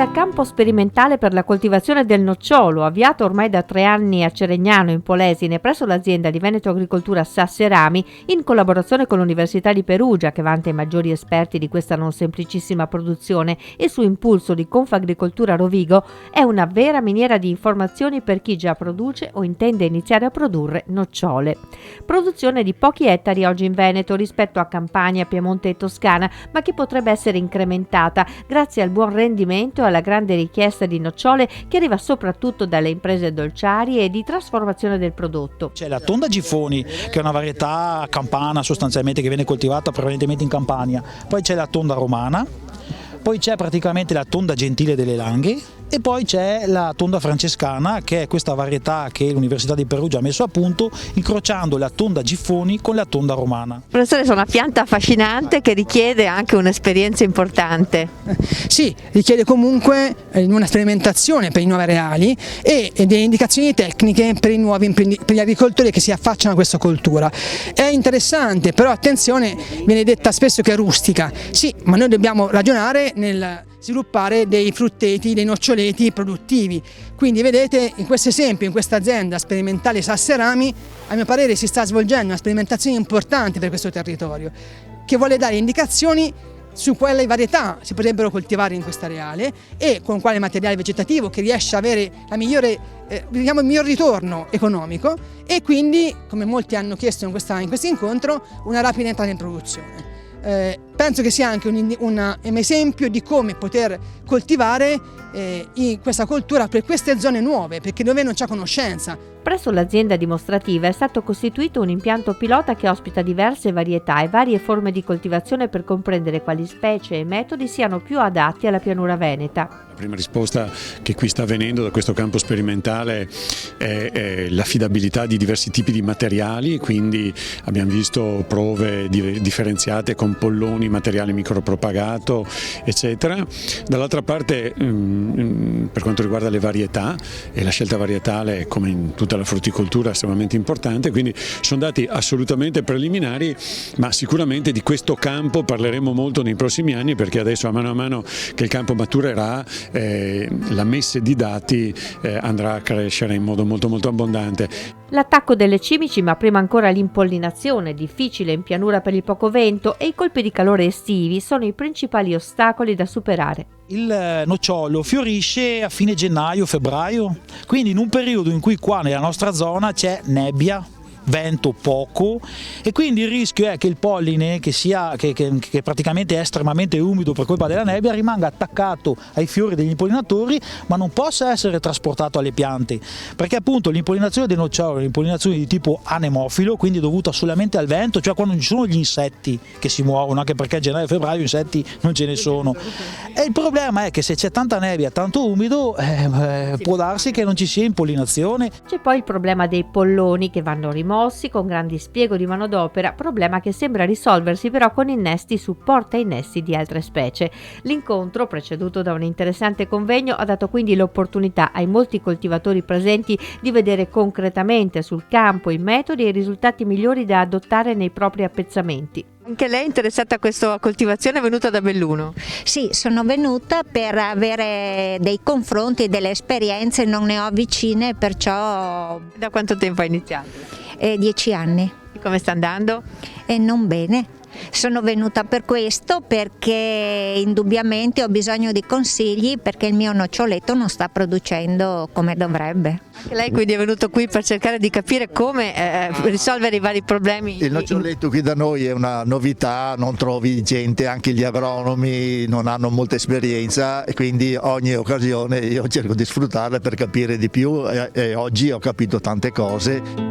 Il campo sperimentale per la coltivazione del nocciolo, avviato ormai da 3 anni a Ceregnano in Polesine presso l'azienda di Veneto Agricoltura Sasserami, in collaborazione con l'Università di Perugia, che vanta i maggiori esperti di questa non semplicissima produzione, e su impulso di Confagricoltura Rovigo, è una vera miniera di informazioni per chi già produce o intende iniziare a produrre nocciole. Produzione di pochi ettari oggi in Veneto rispetto a Campania, Piemonte e Toscana, ma che potrebbe essere incrementata grazie al buon rendimento e alla grande richiesta di nocciole che arriva soprattutto dalle imprese dolciarie e di trasformazione del prodotto. C'è la tonda Gifoni, che è una varietà campana sostanzialmente, che viene coltivata prevalentemente in Campania, poi c'è la tonda romana, poi c'è praticamente la tonda gentile delle Langhe e poi c'è la tonda francescana, che è questa varietà che l'Università di Perugia ha messo a punto incrociando la tonda Gifoni con la tonda romana. Professore, è una pianta affascinante che richiede anche un'esperienza importante. Sì, richiede comunque una sperimentazione per i nuovi areali e delle indicazioni tecniche per per gli agricoltori che si affacciano a questa coltura. È interessante, però attenzione, viene detta spesso che è rustica. Sì, ma noi dobbiamo ragionare nel sviluppare dei frutteti, dei noccioleti produttivi. Quindi vedete, in questo esempio, in questa azienda sperimentale Sasserami, a mio parere si sta svolgendo una sperimentazione importante per questo territorio, che vuole dare indicazioni su quale varietà si potrebbero coltivare in questo areale e con quale materiale vegetativo che riesce ad avere il miglior ritorno economico e quindi, come molti hanno chiesto in questo incontro, una rapida entrata in produzione. Penso che sia anche un esempio di come poter coltivare in questa coltura per queste zone nuove, perché dove non c'è conoscenza. Presso l'azienda dimostrativa è stato costituito un impianto pilota che ospita diverse varietà e varie forme di coltivazione per comprendere quali specie e metodi siano più adatti alla pianura veneta. La prima risposta che qui sta avvenendo da questo campo sperimentale è l'affidabilità di diversi tipi di materiali, quindi abbiamo visto prove differenziate con polloni, materiale micropropagato, eccetera. Dall'altra parte, per quanto riguarda le varietà, e la scelta varietale, come in tutta la frutticoltura, è estremamente importante, quindi sono dati assolutamente preliminari, ma sicuramente di questo campo parleremo molto nei prossimi anni, perché adesso a mano che il campo maturerà la messe di dati andrà a crescere in modo molto abbondante. L'attacco delle cimici, ma prima ancora l'impollinazione, difficile in pianura per il poco vento, e i colpi di calore estivi sono i principali ostacoli da superare. Il nocciolo fiorisce a fine gennaio-febbraio, quindi in un periodo in cui qua nella nostra zona c'è nebbia, vento poco, e quindi il rischio è che il polline, che praticamente è estremamente umido per colpa della nebbia, rimanga attaccato ai fiori degli impollinatori, ma non possa essere trasportato alle piante, perché appunto l'impollinazione dei noccioli è un'impollinazione di tipo anemofilo, quindi dovuta solamente al vento, cioè quando ci sono gli insetti che si muovono, anche perché a gennaio e febbraio insetti non ce ne sono. E il problema è che se c'è tanta nebbia, tanto umido, può darsi che non ci sia impollinazione. C'è poi il problema dei polloni, che vanno rimossi con grandi spiego di manodopera, problema che sembra risolversi però con innesti su porta-innesti di altre specie. L'incontro, preceduto da un interessante convegno, ha dato quindi l'opportunità ai molti coltivatori presenti di vedere concretamente sul campo i metodi e i risultati migliori da adottare nei propri appezzamenti. Anche lei è interessata a questa coltivazione, è venuta da Belluno? Sì, sono venuta per avere dei confronti, delle esperienze, non ne ho vicine, perciò... Da quanto tempo ha iniziato? 10 anni. Come sta andando? Non bene. Sono venuta per questo, perché indubbiamente ho bisogno di consigli, perché il mio noccioletto non sta producendo come dovrebbe. Anche lei quindi è venuto qui per cercare di capire come risolvere i vari problemi? Il noccioletto qui da noi è una novità, non trovi gente, anche gli agronomi non hanno molta esperienza, e quindi ogni occasione io cerco di sfruttarla per capire di più, e oggi ho capito tante cose.